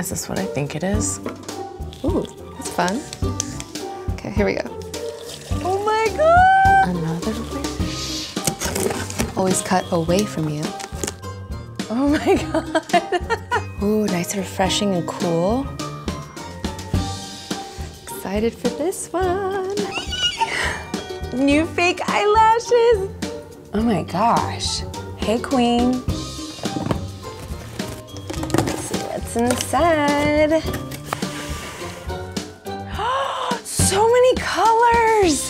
Is this what I think it is? Ooh, that's fun. Okay, here we go. Oh my God! Another wish. Always cut away from you. Oh my God. Ooh, nice, refreshing, and cool. Excited for this one. New fake eyelashes. Oh my gosh. Hey, Queen. Let's see what's inside. So many colors.